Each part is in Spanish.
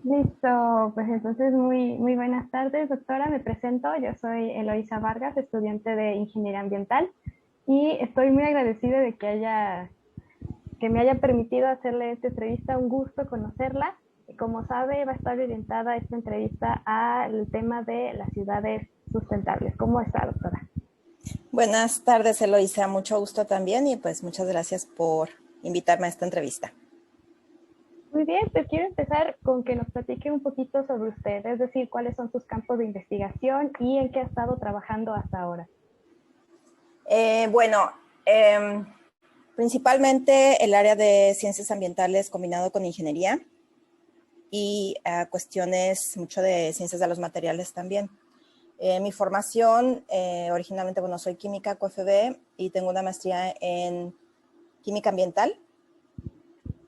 Listo, pues entonces muy buenas tardes, doctora. Me presento, yo soy Eloisa Vargas, estudiante de Ingeniería Ambiental y estoy muy agradecida de que me haya permitido hacerle esta entrevista, un gusto conocerla. Como sabe, va a estar orientada esta entrevista al tema de las ciudades sustentables. ¿Cómo está, doctora? Buenas tardes, Eloisa. Mucho gusto también y pues muchas gracias por invitarme a esta entrevista. Muy bien, pues quiero empezar con que nos platique un poquito sobre usted, es decir, cuáles son sus campos de investigación y en qué ha estado trabajando hasta ahora. Bueno, eh, principalmente el área de ciencias ambientales combinado con ingeniería y cuestiones mucho de ciencias de los materiales también. Mi formación, originalmente, bueno, soy química QFB y tengo una maestría en química ambiental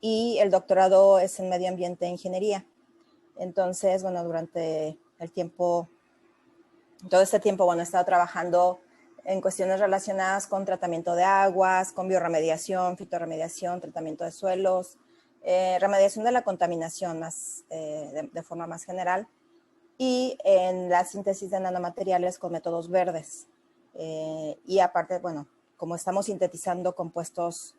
y el doctorado es en medio ambiente e ingeniería. Entonces, bueno, durante todo este tiempo, bueno, he estado trabajando en cuestiones relacionadas con tratamiento de aguas, con bioremediación, fitorremediación, tratamiento de suelos, remediación de la contaminación de forma más general y en la síntesis de nanomateriales con métodos verdes. Y aparte, bueno, como estamos sintetizando compuestos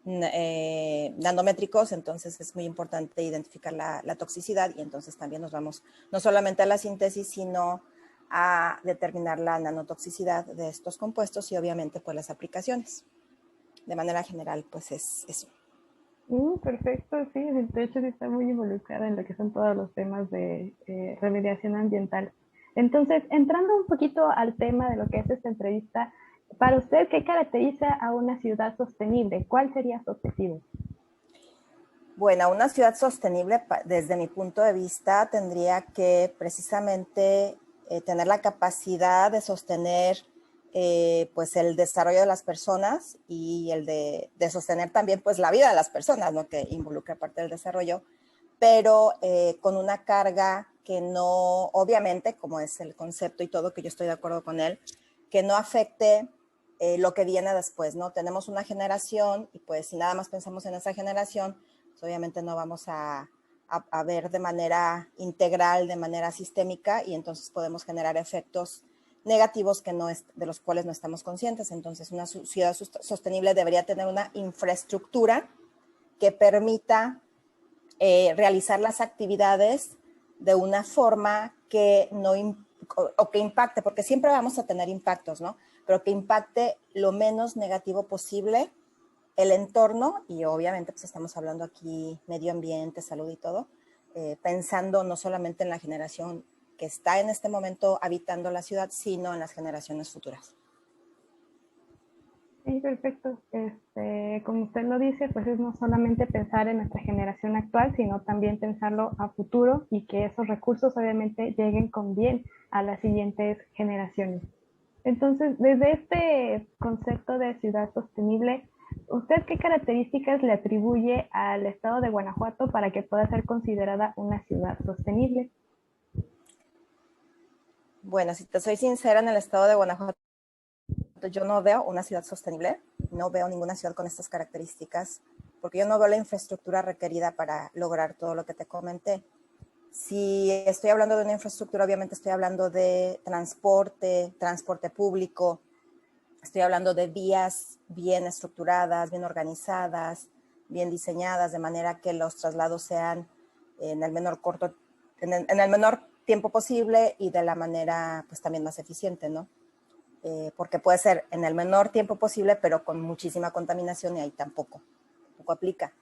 nanométricos, entonces es muy importante identificar la toxicidad y entonces también nos vamos no solamente a la síntesis, sino a determinar la nanotoxicidad de estos compuestos y obviamente pues las aplicaciones. De manera general, pues es eso. Perfecto, sí, de hecho sí está muy involucrada en lo que son todos los temas de remediación ambiental. Entonces, entrando un poquito al tema de lo que es esta entrevista, para usted, ¿qué caracteriza a una ciudad sostenible? ¿Cuál sería su objetivo? Bueno, una ciudad sostenible, desde mi punto de vista, tendría que precisamente tener la capacidad de sostener pues el desarrollo de las personas y el de sostener también pues la vida de las personas, ¿no? Que involucra parte del desarrollo, pero con una carga que no, obviamente, como es el concepto y todo, que yo estoy de acuerdo con él, que no afecte lo que viene después, ¿no? Tenemos una generación y pues si nada más pensamos en esa generación, pues obviamente no vamos a ver de manera integral, de manera sistémica, y entonces podemos generar efectos negativos que no es, de los cuales no estamos conscientes. Entonces, una ciudad sostenible debería tener una infraestructura que permita realizar las actividades de una forma que no o que impacte, porque siempre vamos a tener impactos, ¿no? Pero que impacte lo menos negativo posible el entorno y obviamente pues estamos hablando aquí medio ambiente, salud y todo, pensando no solamente en la generación que está en este momento habitando la ciudad, sino en las generaciones futuras. Sí, perfecto. Como usted lo dice, pues es no solamente pensar en nuestra generación actual, sino también pensarlo a futuro y que esos recursos obviamente lleguen con bien a las siguientes generaciones. Entonces, desde este concepto de ciudad sostenible, ¿usted qué características le atribuye al estado de Guanajuato para que pueda ser considerada una ciudad sostenible? Bueno, si te soy sincera, en el estado de Guanajuato yo no veo una ciudad sostenible, no veo ninguna ciudad con estas características, porque yo no veo la infraestructura requerida para lograr todo lo que te comenté. Si estoy hablando de una infraestructura, obviamente estoy hablando de transporte público, estoy hablando de vías bien estructuradas, bien organizadas, bien diseñadas, de manera que los traslados sean en el menor corto, en el menor tiempo posible y de la manera pues también más eficiente, ¿no? Porque puede ser en el menor tiempo posible, pero con muchísima contaminación y ahí tampoco aplica.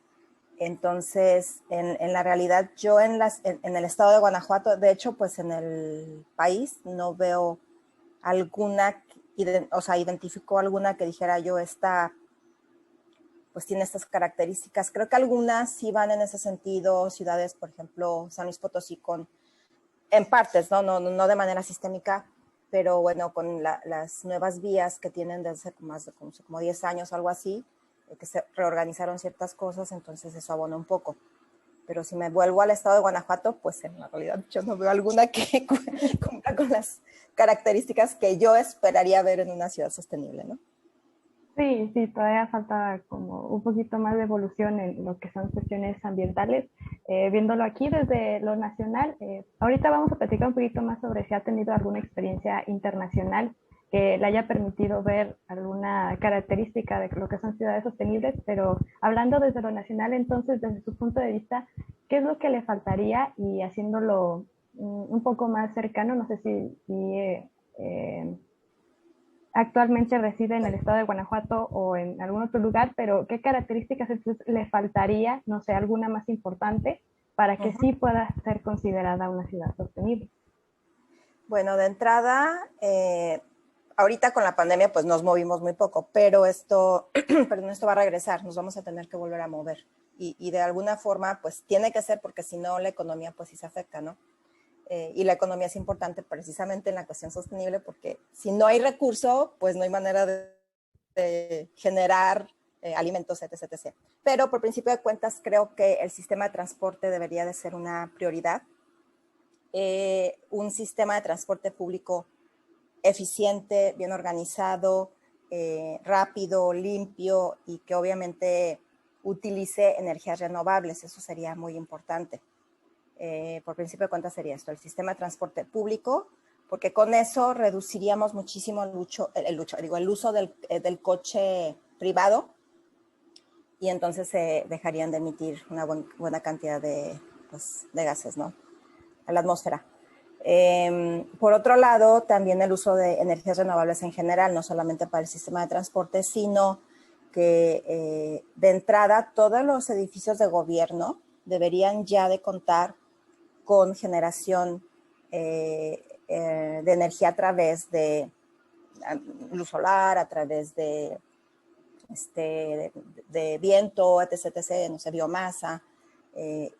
Entonces, en la realidad, yo en el estado de Guanajuato, de hecho, pues en el país no veo alguna, o sea, identifico alguna que dijera yo, esta, pues tiene estas características. Creo que algunas sí van en ese sentido, ciudades, por ejemplo, San Luis Potosí, en partes, no de manera sistémica, pero bueno, con las nuevas vías que tienen desde más de como 10 años, algo así, que se reorganizaron ciertas cosas, entonces eso abona un poco. Pero si me vuelvo al estado de Guanajuato, pues en la realidad yo no veo alguna que cumpla con las características que yo esperaría ver en una ciudad sostenible, ¿no? Sí, todavía falta como un poquito más de evolución en lo que son cuestiones ambientales. Viéndolo aquí desde lo nacional, ahorita vamos a platicar un poquito más sobre si ha tenido alguna experiencia internacional que le haya permitido ver alguna característica de lo que son ciudades sostenibles, pero hablando desde lo nacional, entonces, desde su punto de vista, ¿qué es lo que le faltaría? Y haciéndolo un poco más cercano, no sé si actualmente reside en el estado de Guanajuato o en algún otro lugar, pero ¿qué características entonces le faltaría, no sé, alguna más importante para que Ujú. sí pueda ser considerada una ciudad sostenible? Bueno, de entrada, ahorita con la pandemia pues nos movimos muy poco, pero esto, perdón, esto va a regresar, nos vamos a tener que volver a mover. Y de alguna forma pues tiene que ser porque si no la economía pues sí se afecta, ¿no? Y la economía es importante precisamente en la cuestión sostenible porque si no hay recurso pues no hay manera de generar alimentos, etc, etc. Pero por principio de cuentas creo que el sistema de transporte debería de ser una prioridad. Un sistema de transporte público eficiente, bien organizado, rápido, limpio y que obviamente utilice energías renovables. Eso sería muy importante. Por principio de cuentas sería esto, el sistema de transporte público, porque con eso reduciríamos muchísimo el uso del coche privado y entonces se dejarían de emitir una buena cantidad pues, de gases, ¿no? A la atmósfera. Por otro lado, también el uso de energías renovables en general, no solamente para el sistema de transporte, sino que de entrada todos los edificios de gobierno deberían ya de contar con generación de energía a través de luz solar, a través de viento, etc, etc, no sé, biomasa,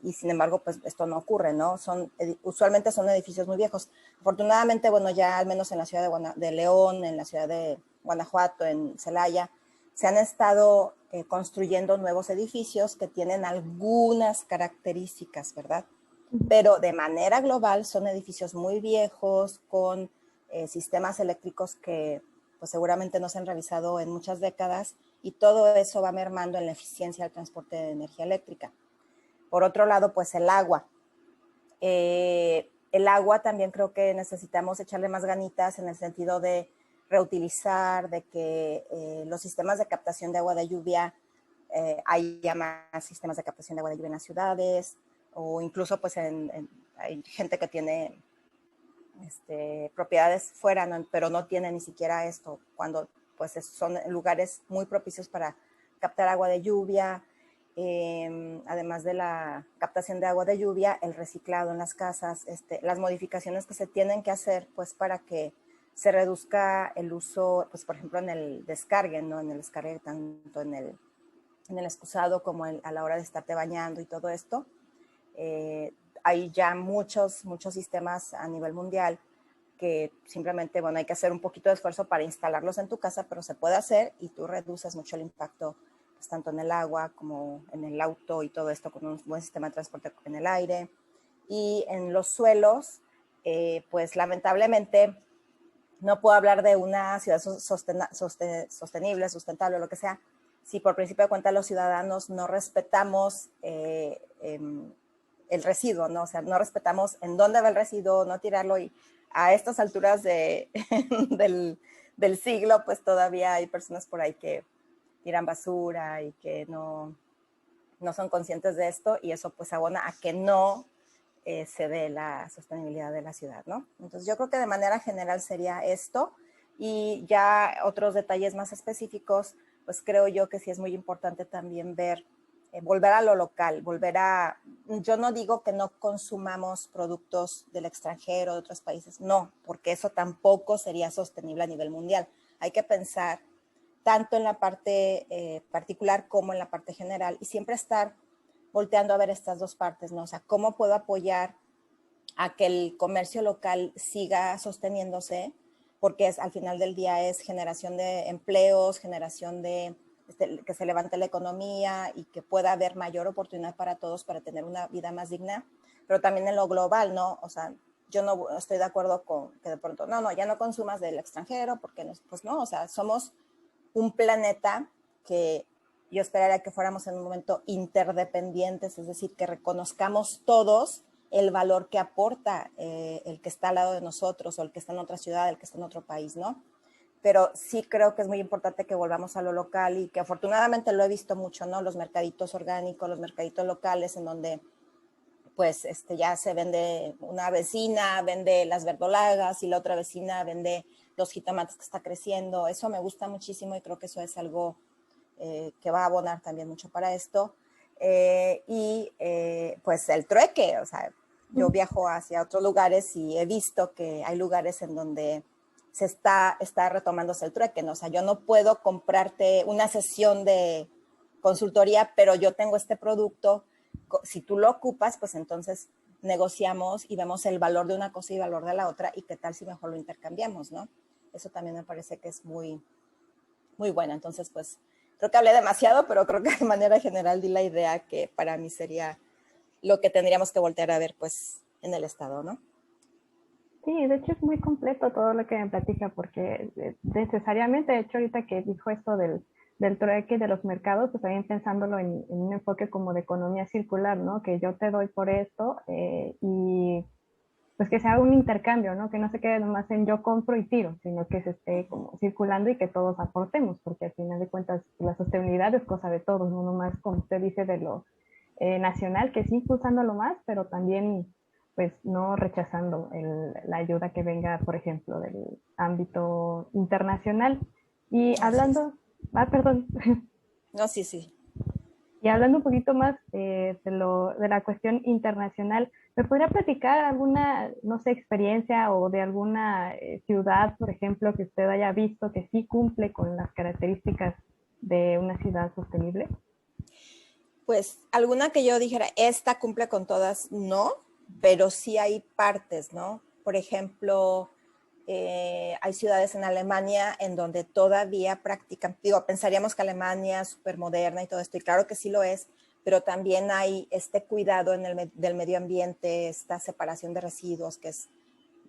y sin embargo, pues esto no ocurre, ¿no? Usualmente son edificios muy viejos. Afortunadamente, bueno, ya al menos en la ciudad de León, en la ciudad de Guanajuato, en Celaya, se han estado construyendo nuevos edificios que tienen algunas características, ¿verdad? Pero de manera global son edificios muy viejos con sistemas eléctricos que pues seguramente no se han revisado en muchas décadas y todo eso va mermando en la eficiencia del transporte de energía eléctrica. Por otro lado, pues el agua también creo que necesitamos echarle más ganitas en el sentido de reutilizar, de que los sistemas de captación de agua de lluvia, hay ya más sistemas de captación de agua de lluvia en las ciudades, o incluso pues hay gente que tiene propiedades fuera, ¿no? Pero no tiene ni siquiera esto, cuando pues son lugares muy propicios para captar agua de lluvia, además de la captación de agua de lluvia, el reciclado en las casas, las modificaciones que se tienen que hacer pues para que se reduzca el uso, pues por ejemplo en el descargue, ¿no? En el descargue tanto en el excusado como a la hora de estarte bañando y todo esto. Hay ya muchos sistemas a nivel mundial que simplemente, bueno, hay que hacer un poquito de esfuerzo para instalarlos en tu casa, pero se puede hacer y tú reduces mucho el impacto, pues, tanto en el agua como en el auto y todo esto con un buen sistema de transporte en el aire. Y en los suelos, pues lamentablemente no puedo hablar de una ciudad sostenible, sustentable o lo que sea, si por principio de cuenta los ciudadanos no respetamos el residuo, ¿no? O sea, no respetamos en dónde va el residuo, no tirarlo y a estas alturas del siglo, pues todavía hay personas por ahí que tiran basura y que no son conscientes de esto y eso pues abona a que no se dé la sostenibilidad de la ciudad, ¿no? Entonces yo creo que de manera general sería esto y ya otros detalles más específicos, pues creo yo que sí es muy importante también ver, volver a lo local, yo no digo que no consumamos productos del extranjero, de otros países, no, porque eso tampoco sería sostenible a nivel mundial. Hay que pensar tanto en la parte particular como en la parte general y siempre estar volteando a ver estas dos partes, ¿no? O sea, ¿cómo puedo apoyar a que el comercio local siga sosteniéndose? Porque al final del día es generación de empleos, generación de que se levante la economía y que pueda haber mayor oportunidad para todos para tener una vida más digna, pero también en lo global, ¿no? O sea, yo no estoy de acuerdo con que de pronto, no, ya no consumas del extranjero, porque no, pues no, o sea, somos un planeta que yo esperaría que fuéramos en un momento interdependientes, es decir, que reconozcamos todos el valor que aporta el que está al lado de nosotros o el que está en otra ciudad, el que está en otro país, ¿no? Pero sí creo que es muy importante que volvamos a lo local y que afortunadamente lo he visto mucho, ¿no? Los mercaditos orgánicos, los mercaditos locales en donde pues ya se vende, una vecina vende las verdolagas y la otra vecina vende los jitomates que está creciendo. Eso me gusta muchísimo y creo que eso es algo que va a abonar también mucho para esto. Pues el trueque, o sea, yo viajo hacia otros lugares y he visto que hay lugares en donde se está retomándose el trueque, ¿no? O sea, yo no puedo comprarte una sesión de consultoría, pero yo tengo este producto, si tú lo ocupas, pues entonces negociamos y vemos el valor de una cosa y el valor de la otra, y qué tal si mejor lo intercambiamos, ¿no? Eso también me parece que es muy, muy bueno. Entonces, pues, creo que hablé demasiado, pero creo que de manera general di la idea que para mí sería lo que tendríamos que voltear a ver, pues, en el Estado, ¿no? Sí, de hecho es muy completo todo lo que me platica, porque necesariamente, de hecho, ahorita que dijo esto del trueque de los mercados, pues también pensándolo en un enfoque como de economía circular, ¿no? Que yo te doy por esto y pues que sea un intercambio, ¿no? Que no se quede nomás en yo compro y tiro, sino que se esté como circulando y que todos aportemos, porque al final de cuentas la sostenibilidad es cosa de todos, no nomás como usted dice de lo nacional, que sí impulsándolo más, pero también pues no rechazando la ayuda que venga, por ejemplo, del ámbito internacional. Y Así es. hablando, perdón, No, sí, sí. y hablando un poquito más de la cuestión internacional, ¿me podría platicar alguna, no sé, experiencia o de alguna ciudad, por ejemplo, que usted haya visto que sí cumple con las características de una ciudad sostenible? Pues alguna que yo dijera, esta cumple con todas, no, pero sí hay partes, ¿no? Por ejemplo, hay ciudades en Alemania en donde todavía practican, digo, pensaríamos que Alemania es súper moderna y todo esto, y claro que sí lo es, pero también hay este cuidado del medio ambiente, esta separación de residuos, que es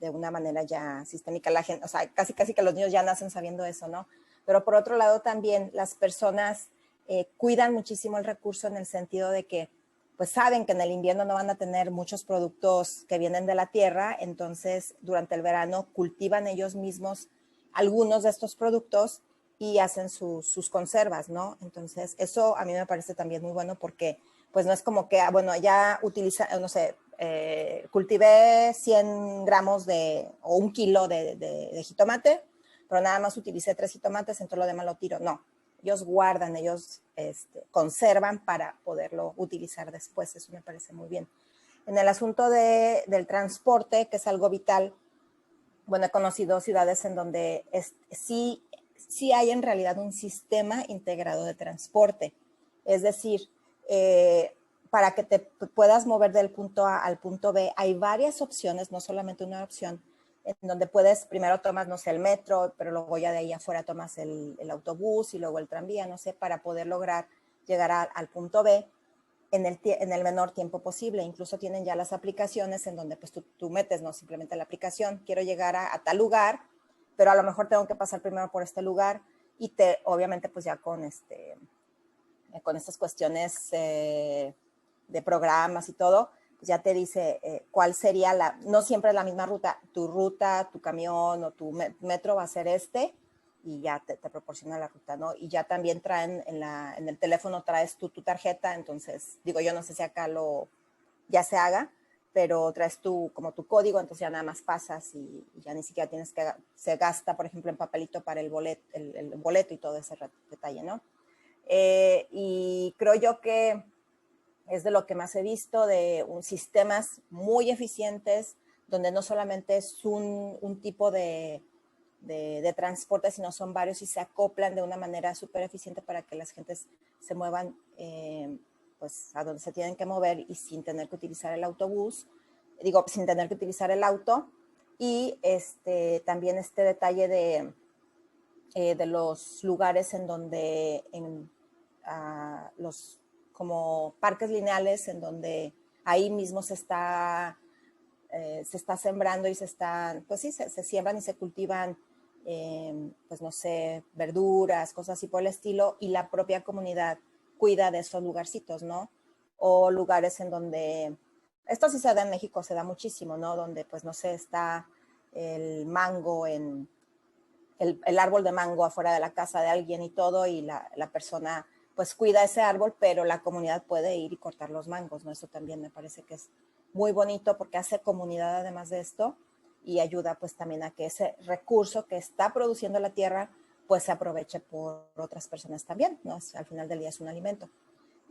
de una manera ya sistémica. La gente, o sea, casi que los niños ya nacen sabiendo eso, ¿no? Pero por otro lado también las personas cuidan muchísimo el recurso en el sentido de que pues saben que en el invierno no van a tener muchos productos que vienen de la tierra, entonces durante el verano cultivan ellos mismos algunos de estos productos y hacen sus conservas, ¿no? Entonces eso a mí me parece también muy bueno porque pues no es como que, bueno, ya utiliza, no sé, cultivé 100 gramos o 1 kilo de jitomate, pero nada más utilicé 3 jitomates, entonces lo demás lo tiro. No, ellos guardan, ellos conservan para poderlo utilizar después. Eso me parece muy bien. En el asunto del transporte, que es algo vital, bueno, he conocido ciudades en donde sí hay en realidad un sistema integrado de transporte. Es decir, para que te puedas mover del punto A al punto B, hay varias opciones, no solamente una opción, en donde puedes, primero tomas, no sé, el metro, pero luego ya de ahí afuera tomas el autobús y luego el tranvía, no sé, para poder lograr llegar al punto B en el menor tiempo posible. Incluso tienen ya las aplicaciones en donde pues tú metes, no simplemente la aplicación, quiero llegar a tal lugar, pero a lo mejor tengo que pasar primero por este lugar y obviamente pues ya con estas cuestiones de programas y todo, pues ya te dice cuál sería no siempre es la misma ruta, tu camión o tu metro va a ser y ya te proporciona la ruta, ¿no? Y ya también traen en el teléfono traes tu tarjeta, entonces, digo, yo no sé si acá ya se haga, pero traes como tu código, entonces ya nada más pasas y ya ni siquiera se gasta, por ejemplo, en papelito para el boleto y todo ese detalle, ¿no? Y creo yo que es de lo que más he visto, de sistemas muy eficientes, donde no solamente es un tipo de transporte, sino son varios y se acoplan de una manera súper eficiente para que las gentes se muevan pues a donde se tienen que mover y sin tener que utilizar el autobús, digo, sin tener que utilizar el auto. Y también este detalle de los lugares en donde los como parques lineales en donde ahí mismo se está sembrando y pues sí, se siembran y se cultivan pues no sé, verduras, cosas así por el estilo, y la propia comunidad cuida de esos lugarcitos, ¿no? O lugares en donde, esto sí se da en México, se da muchísimo, ¿no? Donde, pues no sé, está el mango el árbol de mango afuera de la casa de alguien y todo, y la persona pues cuida ese árbol, pero la comunidad puede ir y cortar los mangos, ¿no? Eso también me parece que es muy bonito porque hace comunidad además de esto y ayuda pues también a que ese recurso que está produciendo la tierra pues se aproveche por otras personas también, ¿no? Al final del día es un alimento.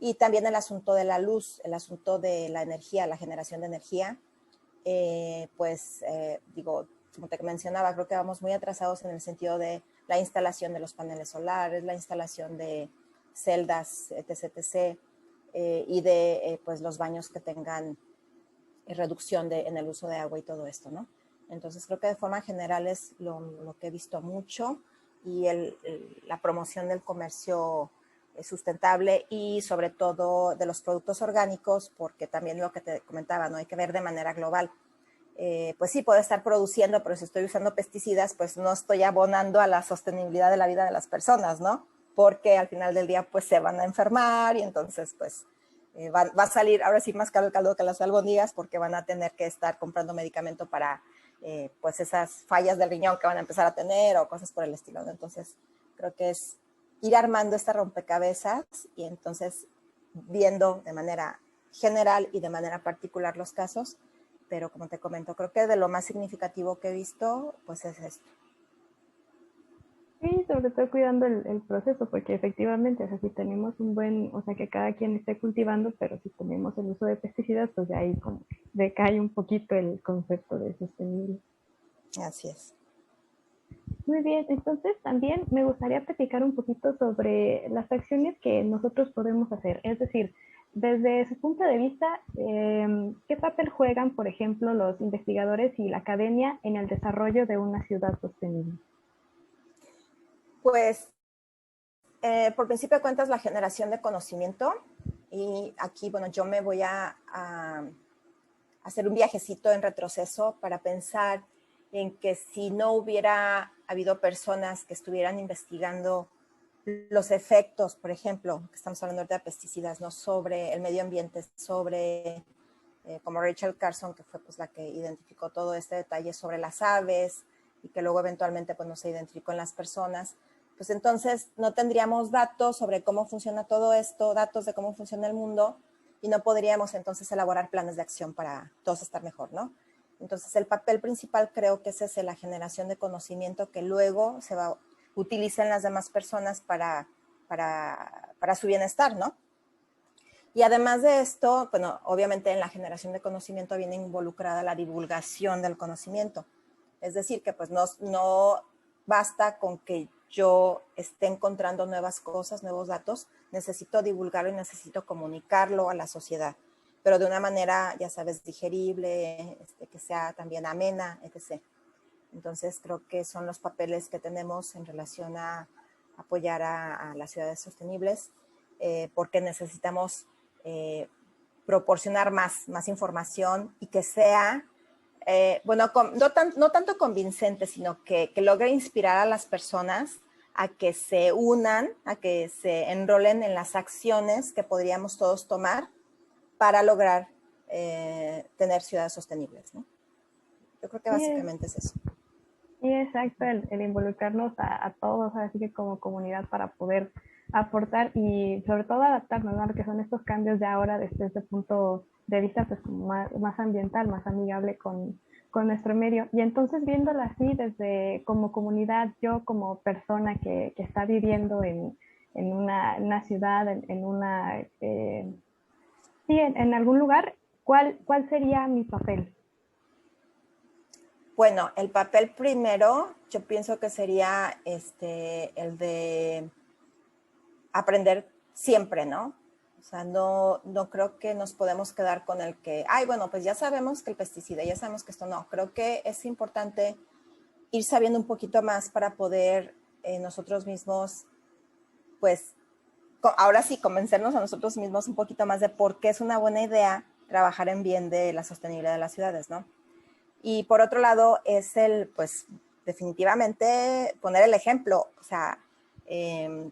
Y también el asunto de la luz, el asunto de la energía, la generación de energía, digo, como te mencionaba, creo que vamos muy atrasados en el sentido de la instalación de los paneles solares, la instalación de celdas, etc., y de pues los baños que tengan reducción en el uso de agua y todo esto, ¿no? Entonces creo que de forma general es lo que he visto mucho, y la promoción del comercio sustentable y sobre todo de los productos orgánicos, porque también lo que te comentaba, ¿no? Hay que ver de manera global. Pues sí, puedo estar produciendo, pero si estoy usando pesticidas, pues no estoy abonando a la sostenibilidad de la vida de las personas, ¿no? Porque al final del día, pues se van a enfermar y entonces, pues, va a salir ahora sí más caro el caldo que las albóndigas, porque van a tener que estar comprando medicamento para, pues, esas fallas del riñón que van a empezar a tener o cosas por el estilo, ¿no? Entonces, creo que es ir armando esta rompecabezas y entonces viendo de manera general y de manera particular los casos, pero como te comento, creo que de lo más significativo que he visto, pues es esto. Sí, sobre todo cuidando el proceso, porque efectivamente, o sea, si tenemos un buen, o sea, que cada quien esté cultivando, pero si tenemos el uso de pesticidas, pues de ahí como decae un poquito el concepto de sostenible. Así es. Muy bien, entonces también me gustaría platicar un poquito sobre las acciones que nosotros podemos hacer, es decir, desde su punto de vista, ¿qué papel juegan, por ejemplo, los investigadores y la academia en el desarrollo de una ciudad sostenible? Pues, por principio de cuentas, la generación de conocimiento, y aquí, bueno, yo me voy a hacer un viajecito en retroceso para pensar en que si no hubiera habido personas que estuvieran investigando los efectos, por ejemplo, que estamos hablando ahorita de pesticidas, ¿no? Sobre el medio ambiente, sobre, como Rachel Carson, que fue pues la que identificó todo este detalle sobre las aves y que luego eventualmente pues no se identificó en las personas, pues entonces no tendríamos datos sobre cómo funciona todo esto, datos de cómo funciona el mundo, y no podríamos entonces elaborar planes de acción para todos estar mejor, ¿no? Entonces el papel principal creo que es ese, la generación de conocimiento que luego se va a utilizar en las demás personas para su bienestar, ¿no? Y además de esto, bueno, obviamente en la generación de conocimiento viene involucrada la divulgación del conocimiento. Es decir, que pues no basta con que yo esté encontrando nuevas cosas, nuevos datos, necesito divulgarlo y necesito comunicarlo a la sociedad, pero de una manera, ya sabes, digerible, que sea también amena, etc. Entonces creo que son los papeles que tenemos en relación a apoyar a las ciudades sostenibles, porque necesitamos proporcionar más información y que sea, bueno, no tanto convincente, sino que logre inspirar a las personas a que se unan, a que se enrolen en las acciones que podríamos todos tomar para lograr tener ciudades sostenibles, ¿no? Yo creo que básicamente es eso. Sí, exacto, el involucrarnos a todos, así que como comunidad para poder aportar y sobre todo adaptarnos a lo que son estos cambios de ahora desde este punto de vista pues como más ambiental, más amigable con nuestro medio. Y entonces viéndolo así desde como comunidad, yo como persona que está viviendo en una ciudad, en una, sí, en algún lugar, ¿cuál sería mi papel? Bueno, el papel primero, yo pienso que sería el de aprender siempre, ¿no? O sea, no creo que nos podemos quedar con el que, ay, bueno, pues ya sabemos que el pesticida, ya sabemos que esto no. Creo que es importante ir sabiendo un poquito más para poder nosotros mismos, pues, ahora sí, convencernos a nosotros mismos un poquito más de por qué es una buena idea trabajar en bien de la sostenibilidad de las ciudades, ¿no? Y por otro lado es el, pues, definitivamente poner el ejemplo. O sea,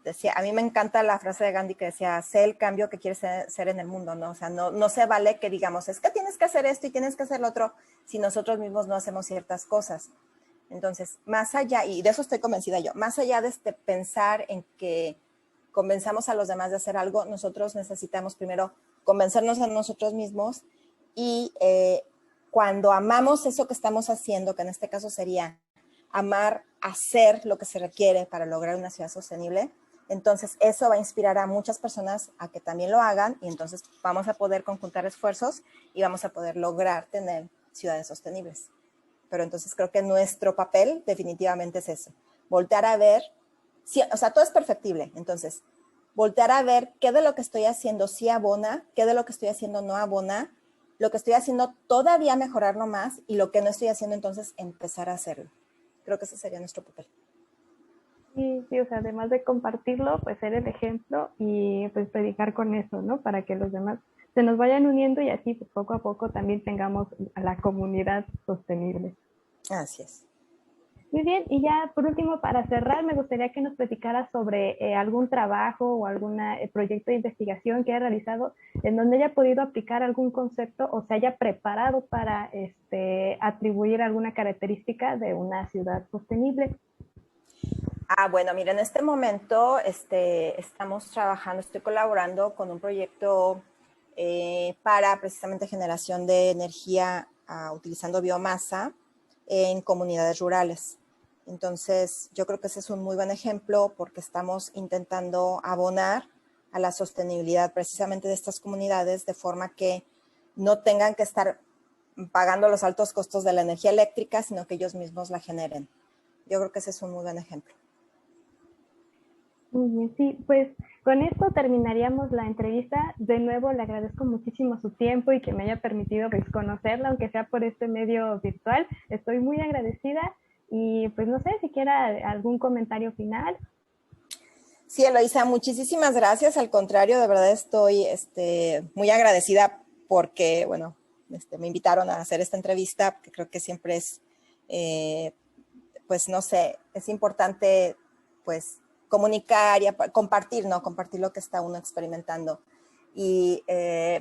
decía, a mí me encanta la frase de Gandhi que decía, sé el cambio que quieres ser en el mundo, ¿no? O sea, no se vale que digamos, es que tienes que hacer esto y tienes que hacer lo otro si nosotros mismos no hacemos ciertas cosas. Entonces, más allá, y de eso estoy convencida yo, más allá de pensar en que convenzamos a los demás de hacer algo, nosotros necesitamos primero convencernos a nosotros mismos y cuando amamos eso que estamos haciendo, que en este caso sería amar hacer lo que se requiere para lograr una ciudad sostenible, entonces eso va a inspirar a muchas personas a que también lo hagan y entonces vamos a poder conjuntar esfuerzos y vamos a poder lograr tener ciudades sostenibles. Pero entonces creo que nuestro papel definitivamente es eso, voltear a ver, o sea, todo es perfectible, entonces voltear a ver qué de lo que estoy haciendo sí abona, qué de lo que estoy haciendo no abona, lo que estoy haciendo todavía mejorarlo más y lo que no estoy haciendo entonces empezar a hacerlo. Creo que ese sería nuestro papel. Sí, sí, o sea, además de compartirlo, pues ser el ejemplo y pues predicar con eso, ¿no? Para que los demás se nos vayan uniendo y así pues, poco a poco también tengamos a la comunidad sostenible. Así es. Muy bien, y ya por último, para cerrar, me gustaría que nos platicara sobre algún trabajo o algún proyecto de investigación que haya realizado en donde haya podido aplicar algún concepto o se haya preparado para atribuir alguna característica de una ciudad sostenible. Bueno, mira, en este momento estamos trabajando, estoy colaborando con un proyecto para precisamente generación de energía utilizando biomasa en comunidades rurales. Entonces, yo creo que ese es un muy buen ejemplo porque estamos intentando abonar a la sostenibilidad precisamente de estas comunidades de forma que no tengan que estar pagando los altos costos de la energía eléctrica, sino que ellos mismos la generen. Yo creo que ese es un muy buen ejemplo. Muy bien, sí, pues con esto terminaríamos la entrevista. De nuevo le agradezco muchísimo su tiempo y que me haya permitido pues, conocerla, aunque sea por este medio virtual. Estoy muy agradecida y pues no sé si quiera algún comentario final. Sí, Eloisa, muchísimas gracias. Al contrario, de verdad estoy muy agradecida porque, bueno, me invitaron a hacer esta entrevista, que creo que siempre es, pues no sé, es importante pues comunicar y compartir, ¿no? Compartir lo que está uno experimentando. Y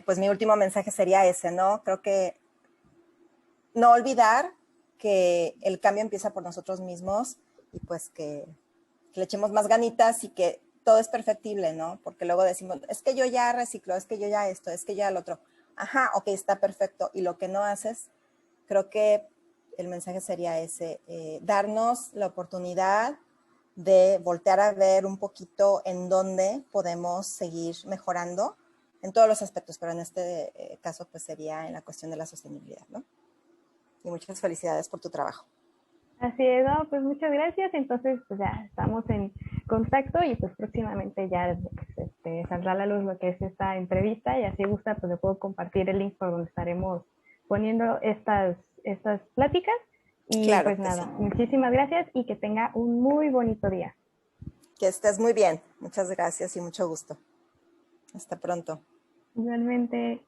pues mi último mensaje sería ese, ¿no? Creo que no olvidar que el cambio empieza por nosotros mismos y pues que le echemos más ganitas y que todo es perfectible, ¿no? Porque luego decimos, es que yo ya reciclo, es que yo ya esto, es que ya lo otro. Ajá, ok, está perfecto. Y lo que no haces, creo que el mensaje sería ese, darnos la oportunidad de voltear a ver un poquito en dónde podemos seguir mejorando en todos los aspectos, pero en este caso pues sería en la cuestión de la sostenibilidad, ¿no? Y muchas felicidades por tu trabajo. Así es, no, pues muchas gracias. Entonces, pues ya estamos en contacto y pues próximamente ya saldrá a la luz lo que es esta entrevista y así gusta, pues le puedo compartir el link por donde estaremos poniendo estas pláticas. Y Claro pues que nada, sí. muchísimas gracias y que tenga un muy bonito día. Que estés muy bien. Muchas gracias y mucho gusto. Hasta pronto. Igualmente.